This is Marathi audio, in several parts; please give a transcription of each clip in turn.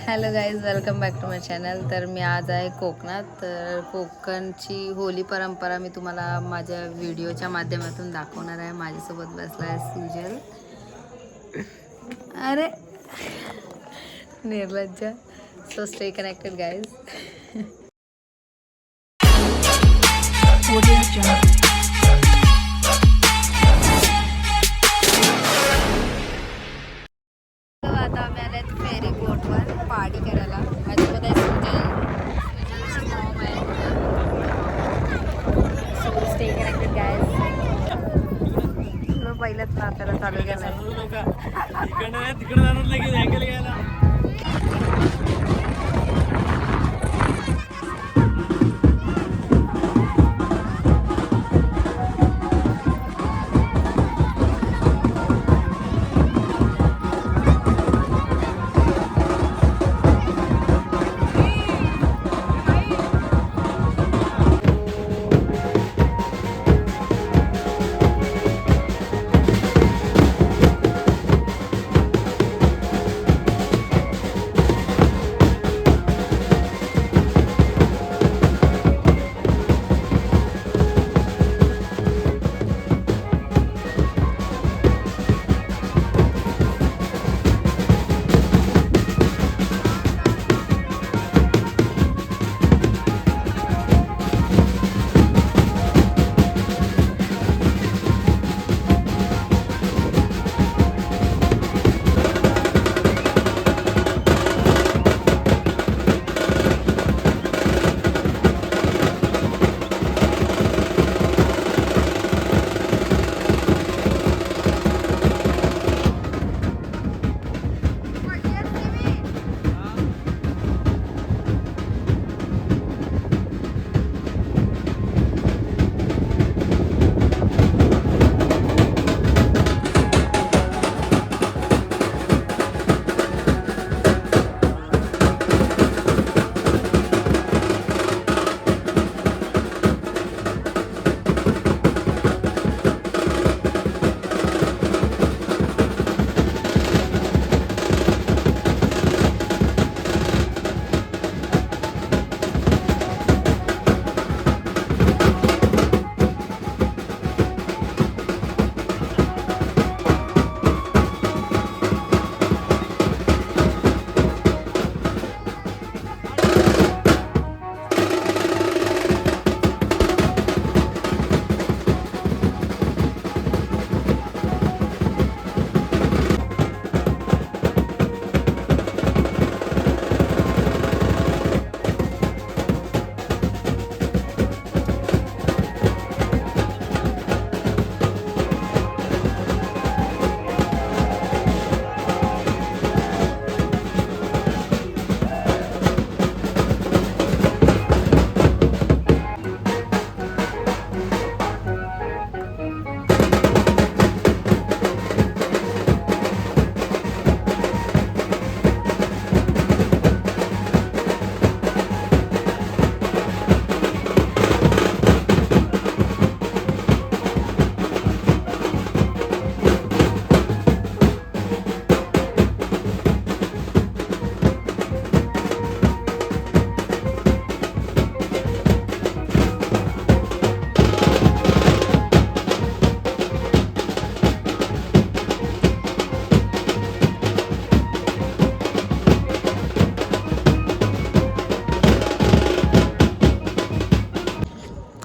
Hello guys, welcome back to my channel. तर मी आज आहे कोकणात. तर कोकणची होली परंपरा मी तुम्हाला माझ्या व्हिडिओच्या माध्यमातून दाखवणार आहे. माझ्यासोबत बसला आहे सुजल. अरे निर्लज्ज. So stay connected guys. आता आम्ही आलेत फेरी बोटवर पार्टी करायला. माझ्यासोबत आहे सुजल. सुजलची मॉम आहे. सो स्टे कनेक्टेड गाईज. पहिल्याच नात्याला चालू केलाय. तिकडे जाणार लगेच अँगल घ्यायला.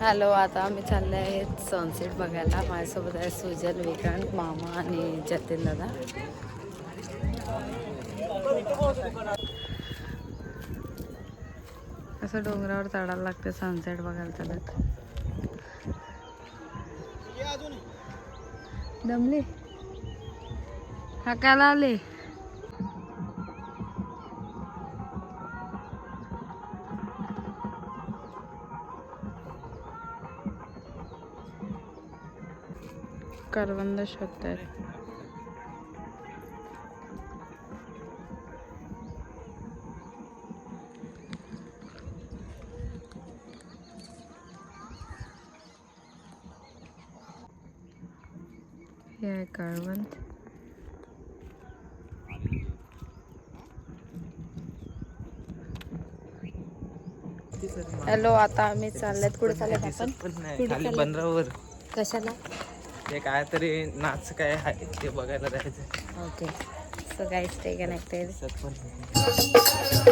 हॅलो, आता आम्ही चालले आहेत सनसेट बघायला. माझ्यासोबत आहे सुजल, विक्रांत, मामा आणि जतीन दादा. असं डोंगरावर चढायला लागते सनसेट बघायला चालत. दमले हाकायला आले. करवंद शोधतायत. हे आहे करवंद. हॅलो, आता आम्ही चाललेत. कुठे चाललेत आपण? कुठे खाली चाललेत? बंदरावर कशाला? ते काय तरी नाच काय आहे ते बघायला जायचं. Okay, so guys stay connected. दिसत पण नाही.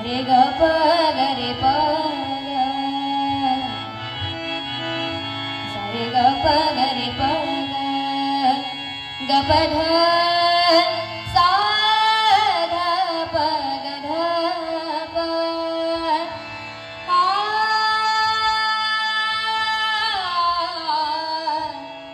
रे ग प ग रे प ग रे ग प ग रे प ग प ध सा ध प ग ध प आ आ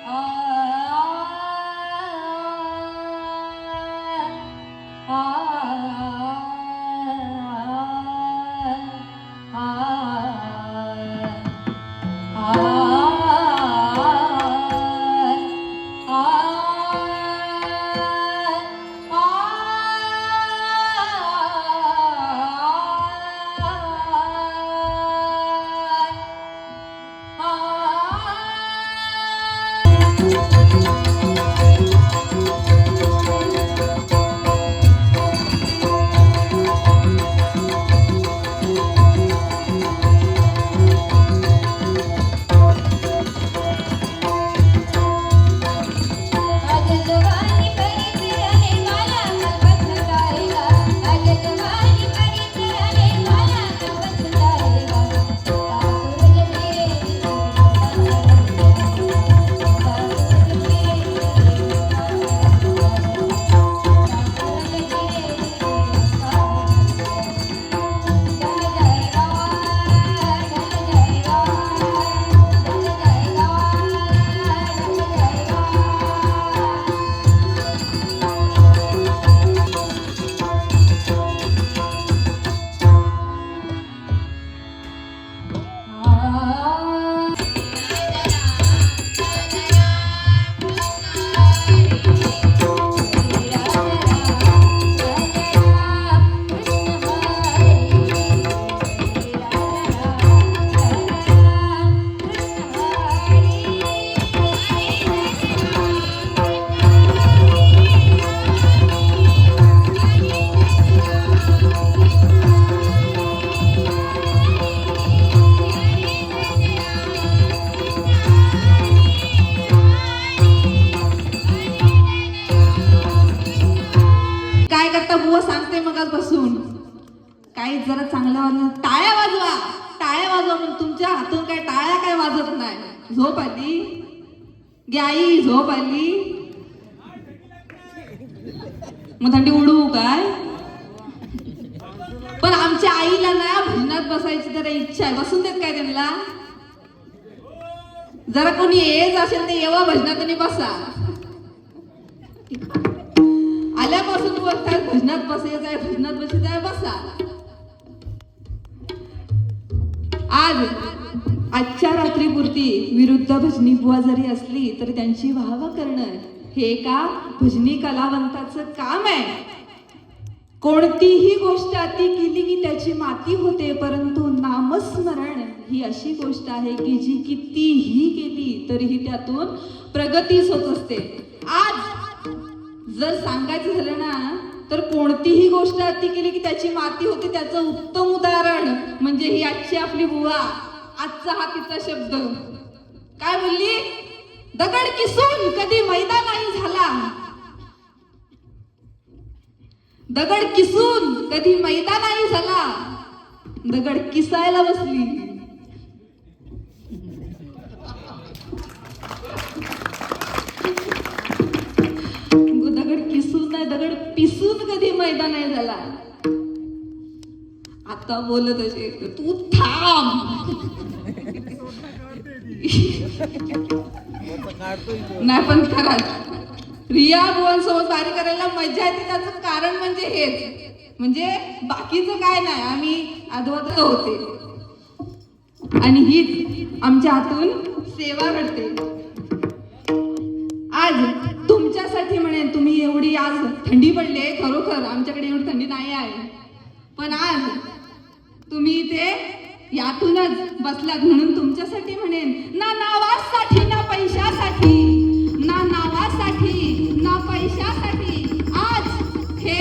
बसून काही जरा चांगलं वाजलं, टाळ्या वाजवा, टाळ्या वाजवा. पण तुमच्या हातून काय टाळ्या काय वाजत नाही. झोप आली आई, झोप आली मग थंडी उडवू काय. पण आमच्या आईला ना भजनात बसायची जरा इच्छा आहे, बसून देत काय त्यांना. जरा कोणी येत असेल तर येवा भजनात आणि बसा. आल्यापासून बघतात भजनात बसायचं आहे, भजनात बसायचं आहे, बसा. आजच्या रात्रीपुरती विरुद्ध भजनी बुवा जरी असली तरी त्यांची वाहवा करणं हे एका भजनी कलावंताचं काम आहे. कोणतीही गोष्ट अति केली की त्याची माती होते, परंतु नामस्मरण ही अशी गोष्ट आहे की जी कितीही केली तरीही त्यातून प्रगतीच होत असते. आज जर सांगायचं झालं ना तर कोणतीही गोष्ट अति केली की त्याची माती होते, त्याचं उत्तम उदाहरण म्हणजे ही आजची आपली बुवा. आजचा हा तिचा शब्द काय बोलली, दगड किसून कधी मैदा नाही झाला. दगड किसून कधी मैदा नाही झाला, दगड किसायला बसली. दगड किसून नाही, दगड पिसून कधी मैदा नाही झाला. आता बोलत असे तू थांब. नाही पण खरंच रिया बुवांसोबत वारी करायला मजा येते. त्याचं कारण म्हणजे हेच, म्हणजे बाकीचं काय नाही, आम्ही अद्वैत होते आणि हीच आमच्या हातून सेवा घडते. आज तुमच्यासाठी म्हणेन, तुम्ही एवढी आज थंडी पडली, खरोखर आमच्याकडे एवढी थंडी नाही आहे, पण आज तुम्ही इथे यातूनच बसलात म्हणून तुमच्यासाठी म्हणेन, ना नावासाठी ना पैशासाठी, ना नावासाठी ना पैशासाठी आज हे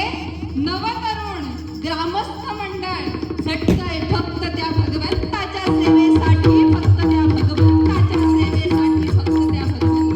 नवतरुण ग्रामस्थ मंडळ झटतंय फक्त त्या भगवंताच्या सेवेसाठी, फक्त त्या भगवंताच्या सेवेसाठी, फक्त त्या भगवंताच्या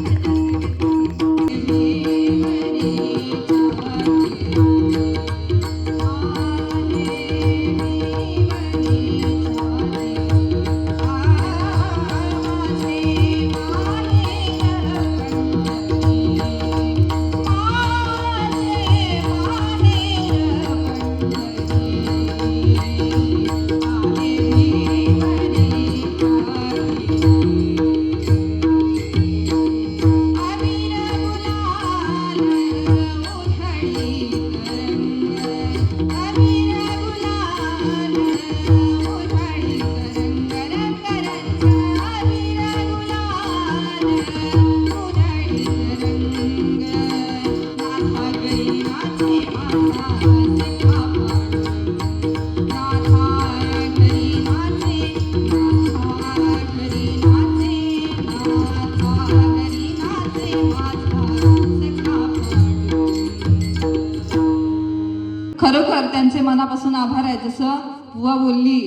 खरोखर त्यांचे मनापासून आभार आहे. जसं बुवा बोलली,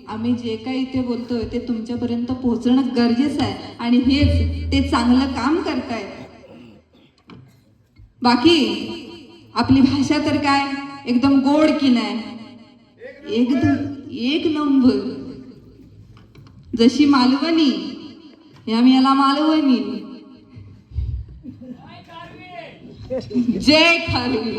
आम्ही जे काही इथे बोलतोय ते तुमच्यापर्यंत पोहोचणं गरजेचं आहे आणि हेच ते चांगलं काम करतायत. बाकी आपली भाषा तर काय एकदम गोड की नाही, एकदम एक नंबर. जशी मालवणी, आम्ही याला मालवणी. जय खारवी.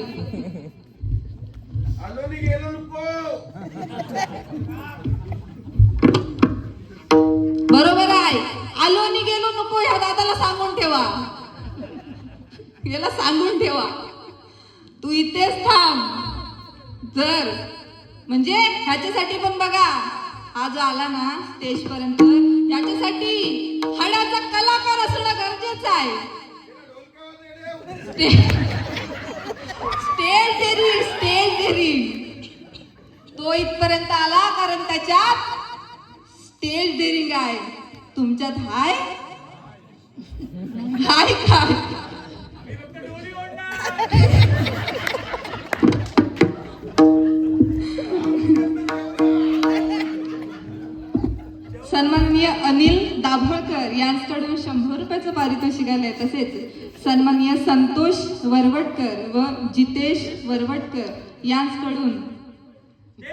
बरोबर आहे, आलो नि गेलो नको ह्या दादाला सांगून ठेवा, याला सांगून ठेवा, तू इथेच थांब. जर म्हणजे ह्याच्यासाठी पण बघा, हा जो आला ना स्टेज पर्यंत, याच्यासाठी हाडाचा कलाकार असणं गरजेचं आहे. स्टेज डेअरिंग तो इथपर्यंत आला कारण त्याच्यात स्टेज डेअरिंग आहे. तुमच्यात हाय हाय काय? सन्माननीय अनिल दाभोळकर यांच्याकडून 100 रुपयाचं पारितोषिक आलंय. तसेच सन्माननीय संतोष वरवटकर व जितेश वरवटकर यांच्याकडून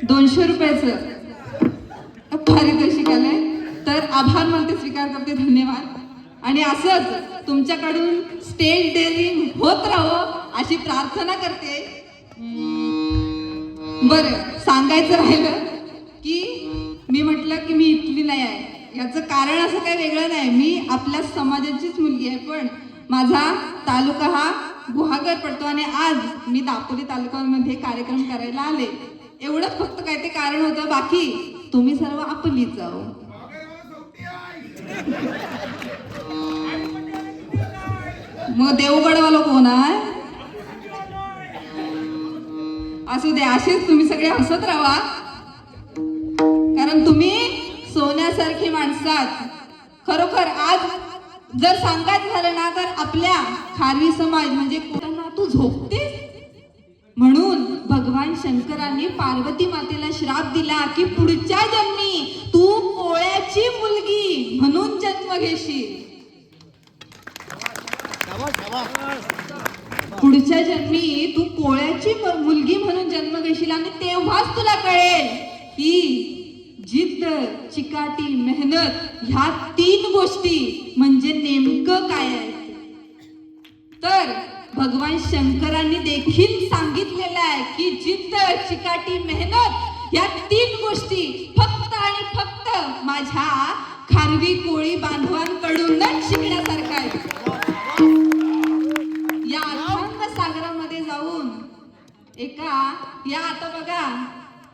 200 रुपयाचं पारितोषिक आलंय. तर आभार मानते, स्वीकार करते, धन्यवाद. आणि असंच तुमच्याकडून स्टेज डेअरिंग होत राहो अशी प्रार्थना करते. बरं, सांगायचं राहिलं की मी म्हटलं की मी इथली नाही आहे, याचं कारण असं काही वेगळं नाही. मी आपल्या समाजाचीच मुलगी आहे, पण माझा तालुका हा गुहागर पडतो आणि आज मी दापोली तालुक्यामध्ये कार्यक्रम करायला आले. एवढंच फक्त काय ते कारण होतं. बाकी तुम्ही सर्व आपलीच जाऊ. मग देवगडवाला कोण आहे? असू दे, असेच तुम्ही सगळे हसत राहा, कारण तुम्ही सोन्यासारखी माणसात. खरोखर आज जर सांगायचं झालं ना तर आपल्या खारवी समाज म्हणजे कोणाला तू झोपतेस म्हणून भगवान शंकरांनी पार्वती मातेला श्राप दिला की पुढच्या जन्मी तू कोळ्याची मुलगी म्हणून जन्म घेशील. पुढच्या जन्मी तू कोळ्याची मुलगी म्हणून जन्म घेशील आणि तेव्हाच तुला कळेल की जिद्द, चिकाटी, मेहनत ह्या 3 गोष्टी म्हणजे नेमकं काय आहे. तर भगवान शंकरांनी देखील सांगितलेलं आहे की जिद्द, चिकाटी, मेहनत या 3 गोष्टी फक्त आणि फक्त माझ्या खारवी कोळी बांधवांकडूनच शिकण्यासारखं आहे. या अथांग सागरामध्ये जाऊन या आता बघा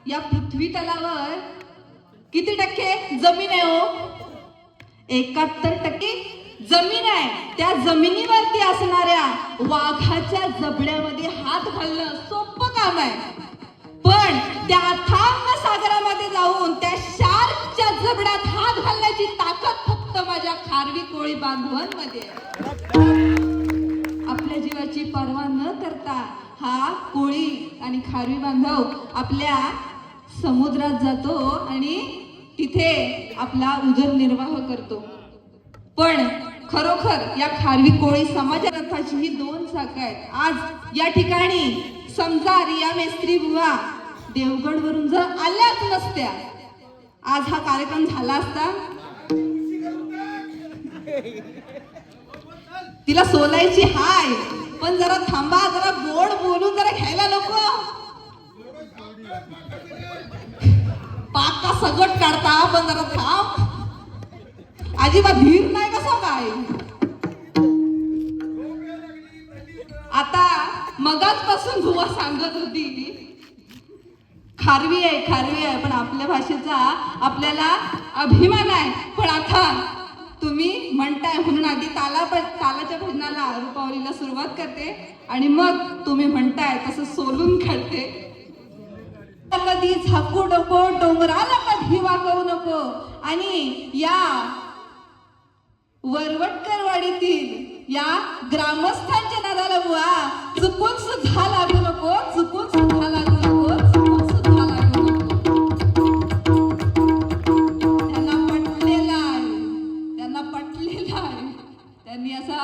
या पृथ्वी तलावर किती टक्के जमीन आहे हो? 71% जमीन आहे. त्या जमिनीवरती असणाऱ्या वाघाच्या जबड्यामध्ये हात घालणं सोपं काम आहे, पण त्या अथांग सागरामध्ये जाऊन जाऊन त्या शार्कच्या जबड्यात हात घालण्याची ताकद फक्त माझ्या खारवी कोळी बांधवांमध्ये आहे. आपल्या जीवाची पर्वा न करता हा कोळी आणि खारवी बांधव आपल्या समुद्रात जातो आणि तिथे आपला उदरनिर्वाह करतो. पण खरोखर या खारवी कोळी समाजाची ही दोन चाकं आहेत. आज या ठिकाणी समजा रिया मेस्त्री बुवा देवगड वरून जर आल्याच नसत्या, आज हा कार्यक्रम झाला असता. तिला सोलायची हाय, पण जरा थांबा, जरा गोड बोलून जरा घ्यायला नको. पाका सगट काढता, पण जरा थांब. अजिबात धीर नाही कसं काय. आता मगाचपासून बुवा सांगत होती खारवी आहे, पण आपल्या भाषेचा आपल्याला अभिमान आहे. पण आता तुम्ही म्हणताय म्हणून आधी तालाच्या भजनाला रूपावलीला सुरुवात करते आणि मग तुम्ही म्हणताय तसं सोलून काढते. कधी झाकू नको, डोंगराला कधी वाकवू नको. आणि या वरवटकर वाडीतील या ग्रामस्थांच्या नादाला बुवा चुकून सुद्धा लागू नको, चुकून सुद्धा लागू नको, चुकून सुद्धा लागू नको. त्यांना पटलेला आहे, त्यांनी असा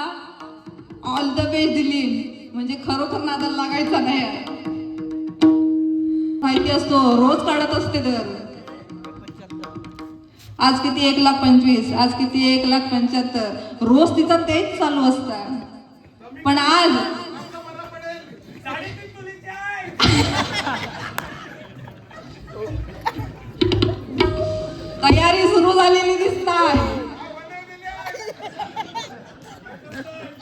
ऑल द बेस्ट दिली, म्हणजे खरोखर नादाला लागायचा नाही. माहिती असतो रोज काढत असते. तर आज किती 1,25,000, आज किती 1,75,000, रोज तिचा तेच चालू असतं. पण आज तयारी सुरू झालेली दिसताय.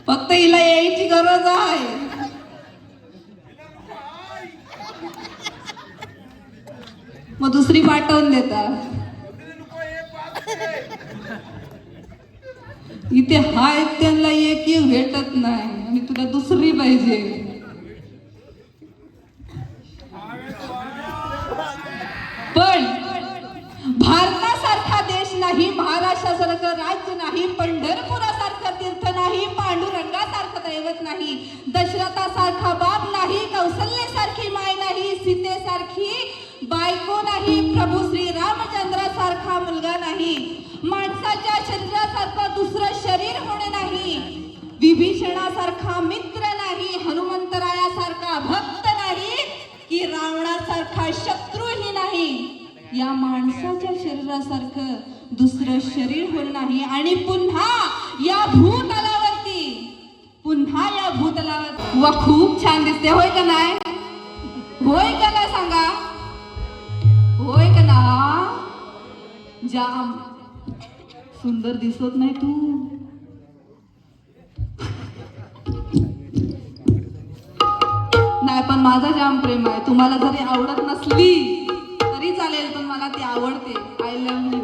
फक्त हिला यायची गरज आहे. मग दुसरी पाठवून देतात. इथे हाय त्यांना एक भेटत नाही आणि तुला दुसरी पाहिजे. पण भारतासारखा देश नाही, महाराष्ट्रासारखं राज्य नाही, पंढरपुरासारखं तीर्थ नाही, पांडुरंगासारखं दैवत नाही, दशरथासारखा बाप नाही, कौशल्यासारखी माय नाही, सीतेसारखी बायको नाही, प्रभू श्री रामचंद्रासारखा मुलगा नाही, माणसाच्या शरीरासारखं दुसरं शरीर होणे नाही, विभीषणासारखा मित्र नाही, हनुमंतरायासारखा भक्त नाही, की रावणासारखा शत्रूही नाही. या माणसाच्या शरीरासारखं दुसरं शरीर होणं नाही. आणि पुन्हा या भूतलावर वा खूप छान दिसते. होय का नाही? होय का नाही सांगा? होय का ना? जाम सुंदर दिसत नाही तू? नाही, पण माझा जाम प्रेम आहे. तुम्हाला जरी आवडत नसली तरी चालेल, पण मला ती आवडते. I love you.